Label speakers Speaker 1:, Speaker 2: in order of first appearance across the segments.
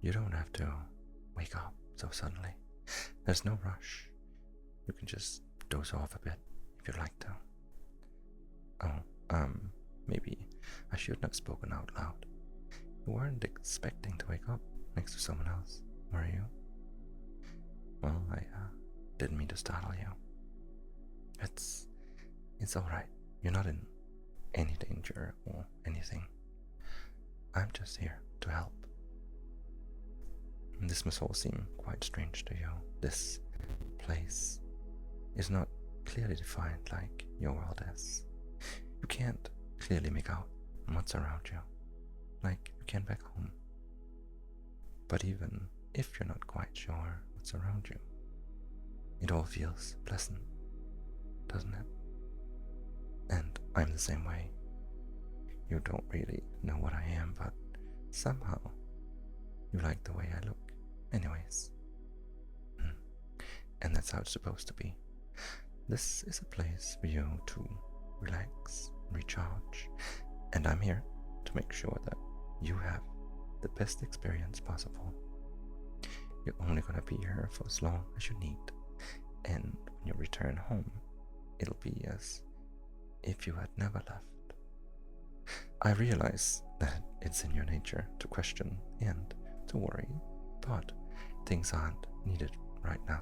Speaker 1: You don't have to wake up so suddenly. There's no rush. You can just doze off a bit if you'd like to. Oh, maybe I shouldn't have spoken out loud. You weren't expecting to wake up next to someone else, were you? Well, I didn't mean to startle you. It's alright. You're not in any danger or anything. I'm just here to help. This must all seem quite strange to you. This place is not clearly defined like your world is. You can't clearly make out what's around you, like you can back home. But even if you're not quite sure what's around you, it all feels pleasant, doesn't it? And I'm the same way. You don't really know what I am, but somehow you like the way I look anyways. And that's how it's supposed to be. This is a place for you to relax, recharge, and I'm here to make sure that you have the best experience possible. You're only gonna be here for as long as you need, and when you return home, it'll be as if you had never left. I realize that it's in your nature to question and to worry, but things aren't needed right now.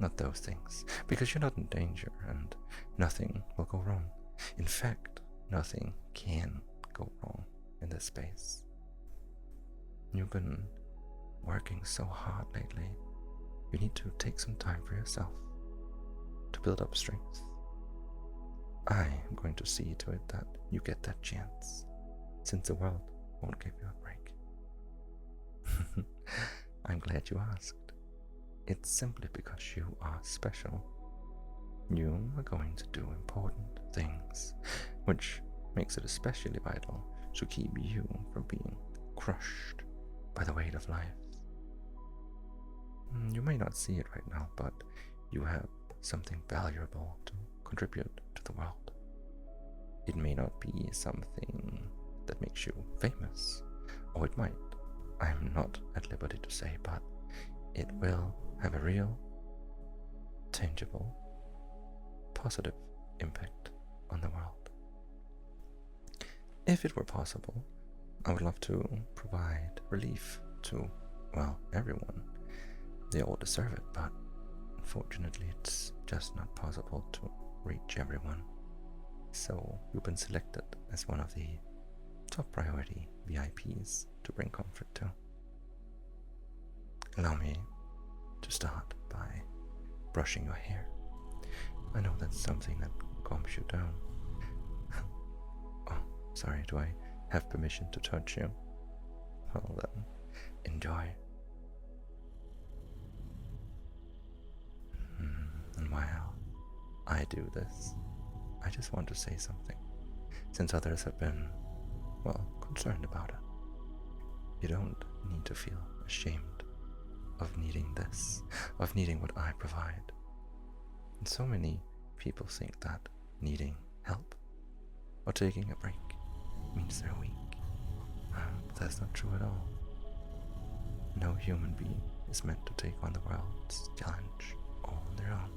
Speaker 1: Not those things, because you're not in danger and nothing will go wrong. In fact, nothing can go wrong in this space. You've been working so hard lately. You need to take some time for yourself to build up strength. I am going to see to it that you get that chance, since the world won't give you a break. I'm glad you asked. It's simply because you are special. You are going to do important things, which makes it especially vital to keep you from being crushed by the weight of life. You may not see it right now, but you have something valuable to contribute to the world. It may not be something that makes you famous, or it might. I'm not at liberty to say, but it will have a real, tangible, positive impact on the world. If it were possible, I would love to provide relief to, well, everyone. They all deserve it, but unfortunately it's just not possible to reach everyone. So you've been selected as one of the top priority VIPs to bring comfort to. Allow me to start by brushing your hair. I know that's something that calms you down. Oh, sorry, do I have permission to touch you? Well then, enjoy. And while I do this, I just want to say something, since others have been, well, concerned about it. You don't need to feel ashamed of needing this, of needing what I provide. And so many people think that needing help or taking a break means they're weak. But that's not true at all. No human being is meant to take on the world's challenge all on their own.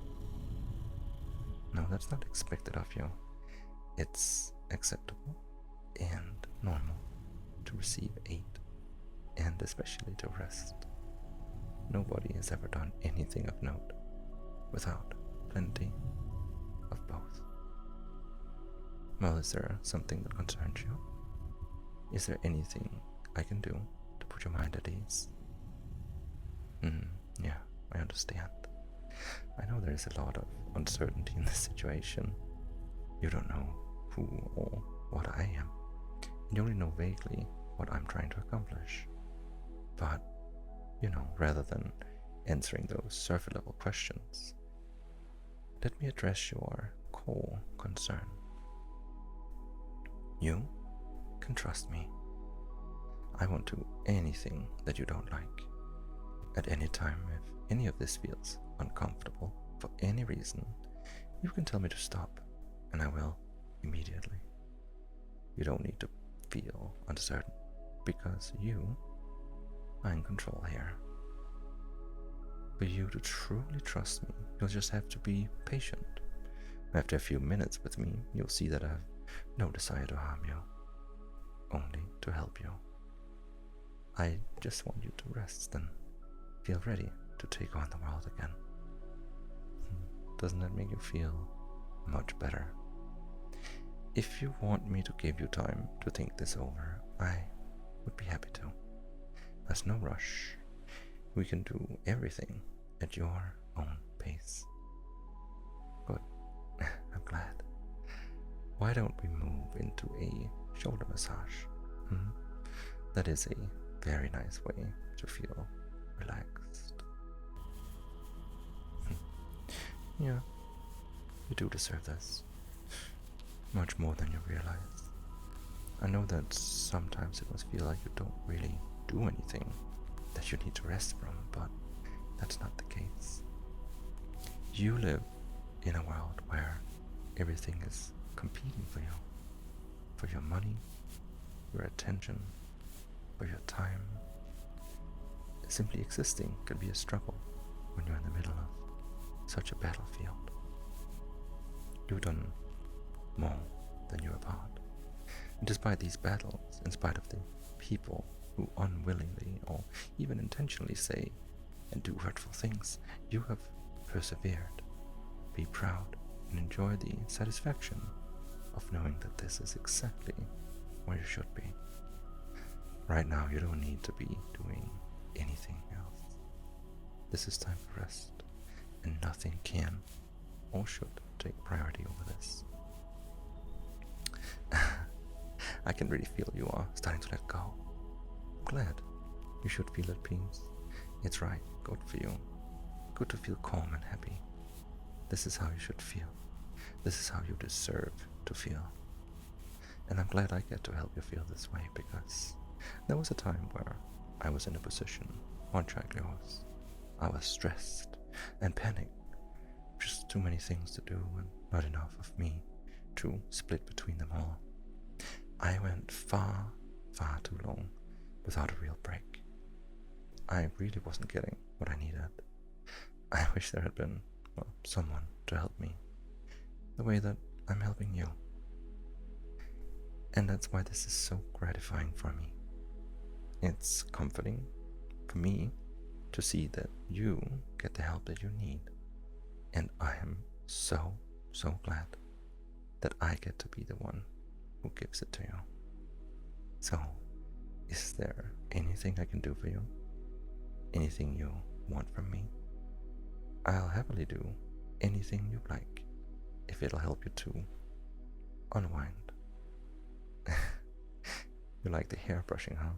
Speaker 1: No, that's not expected of you. It's acceptable and normal to receive aid, and especially to rest. Nobody has ever done anything of note without plenty of both. Well, is there something that concerns you? Is there anything I can do to put your mind at ease? Yeah, I understand. I know there's a lot of uncertainty in this situation. You don't know who or what I am. You only know vaguely what I'm trying to accomplish. But, rather than answering those surface level questions, let me address your core concern. You can trust me. I won't do anything that you don't like. At any time, if any of this feels uncomfortable for any reason, you can tell me to stop, and I will immediately. You don't need to feel uncertain, because you I'm in control here. For you to truly trust me, you'll just have to be patient. After a few minutes with me, you'll see that I have no desire to harm you, only to help you. I just want you to rest and feel ready to take on the world again. Doesn't that make you feel much better? If you want me to give you time to think this over, I would be happy to. There's no rush. We can do everything at your own pace. Good. I'm glad. Why don't we move into a shoulder massage? That is a very nice way to feel relaxed. Yeah, you do deserve this. Much more than you realize. I know that sometimes it must feel like you don't really do anything that you need to rest from, but that's not the case. You live in a world where everything is competing for you. For your money, your attention, for your time. Simply existing can be a struggle when you're in the middle of such a battlefield. You've done more than you're about. And despite these battles, in spite of the people who unwillingly or even intentionally say and do hurtful things, you have persevered. Be proud and enjoy the satisfaction of knowing that this is exactly where you should be. Right now, you don't need to be doing anything else. This is time for rest, and nothing can or should take priority over this. I can really feel you are starting to let go. I'm glad. You should feel at peace. It's right. Good for you. Good to feel calm and happy. This is how you should feel. This is how you deserve to feel. And I'm glad I get to help you feel this way, because there was a time where I was in a position much like yours. I was stressed and panicked. Just too many things to do and not enough of me to split between them all. I went far, far too long without a real break. I really wasn't getting what I needed. I wish there had been, someone to help me the way that I'm helping you. And that's why this is so gratifying for me. It's comforting for me to see that you get the help that you need. And I am so, so glad that I get to be the one who gives it to you. So, is there anything I can do for you? Anything you want from me? I'll happily do anything you like if it'll help you to unwind. You like the hair brushing, huh?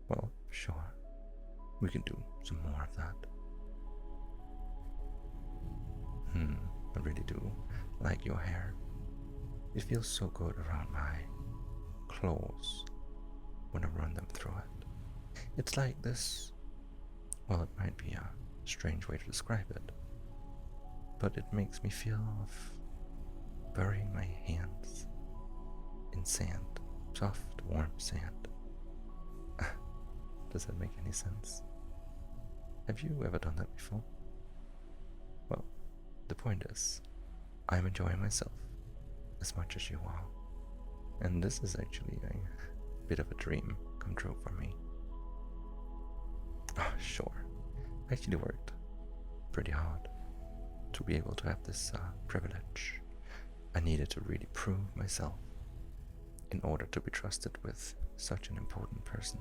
Speaker 1: Well, sure. We can do some more of that. I really do like your hair. It feels so good around my claws when I run them through it. It's like this, well, it might be a strange way to describe it, but it makes me feel of burying my hands in sand, soft, warm sand. Does that make any sense? Have you ever done that before? Well, the point is, I'm enjoying myself as much as you are. And this is actually a bit of a dream come true for me. Oh, sure. I actually worked pretty hard to be able to have this privilege. I needed to really prove myself in order to be trusted with such an important person,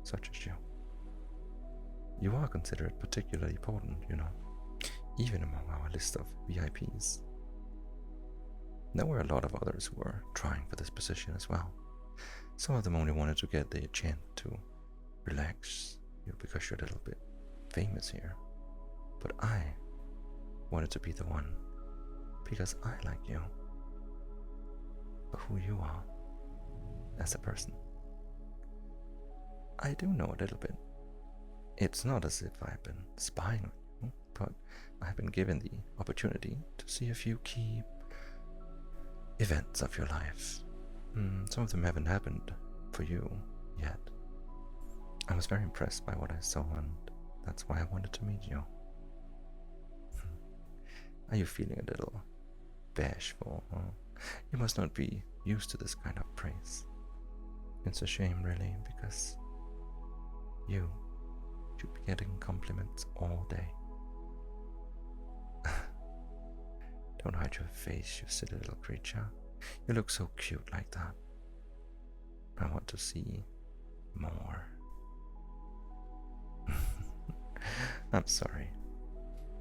Speaker 1: such as you. You are considered particularly important, you know, even among our list of VIPs. There were a lot of others who were trying for this position as well. Some of them only wanted to get the chance to relax you because you're a little bit famous here. But I wanted to be the one because I like you for who you are as a person. I do know a little bit. It's not as if I've been spying on you, but I've been given the opportunity to see a few key events of your life. Some of them haven't happened for you yet. I was very impressed by what I saw, and that's why I wanted to meet you. Are you feeling a little bashful? Huh? You must not be used to this kind of praise. It's a shame, really, because you should be getting compliments all day. Don't hide your face, you silly little creature. You look so cute like that. I want to see more. I'm sorry,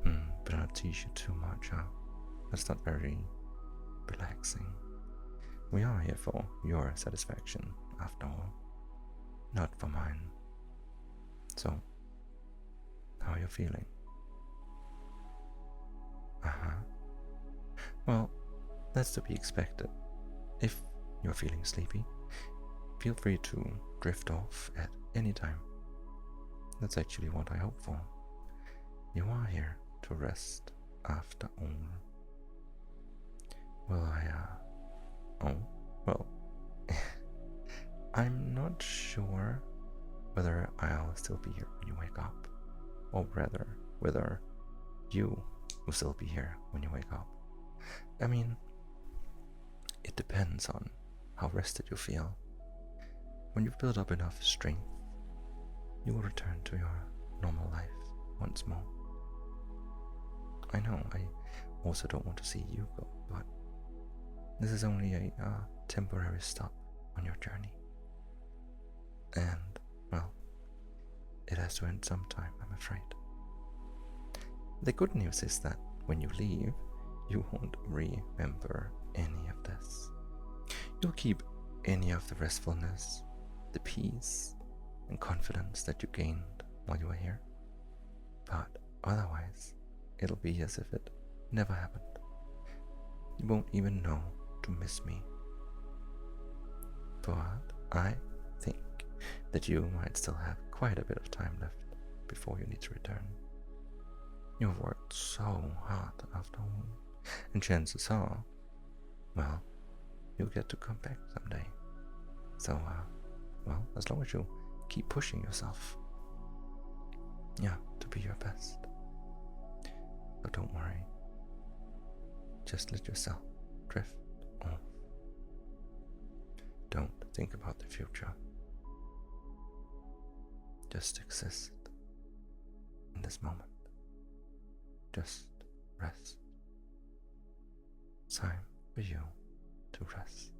Speaker 1: but I'll tease you too much, huh? That's not very relaxing. We are here for your satisfaction, after all, not for mine. So, how are you feeling? Well, that's to be expected. If you're feeling sleepy, feel free to drift off at any time. That's actually what I hope for. You are here to rest after all. Well, I'm not sure whether I'll still be here when you wake up, or rather, whether you will still be here when you wake up. I mean, it depends on how rested you feel. When you've built up enough strength, you will return to your normal life once more. I know, I also don't want to see you go, but this is only a temporary stop on your journey. And, well, it has to end sometime, I'm afraid. The good news is that when you leave, you won't remember any of this. You'll keep any of the restfulness, the peace, and confidence that you gained while you were here. But otherwise, it'll be as if it never happened. You won't even know to miss me. But I think that you might still have quite a bit of time left before you need to return. You've worked so hard after all, and chances are, well, you'll get to come back someday. So, well, as long as you keep pushing yourself, yeah, to be your best. But don't worry, just let yourself drift off. Don't think about the future. Just exist in this moment. Just rest. Time for you to rest.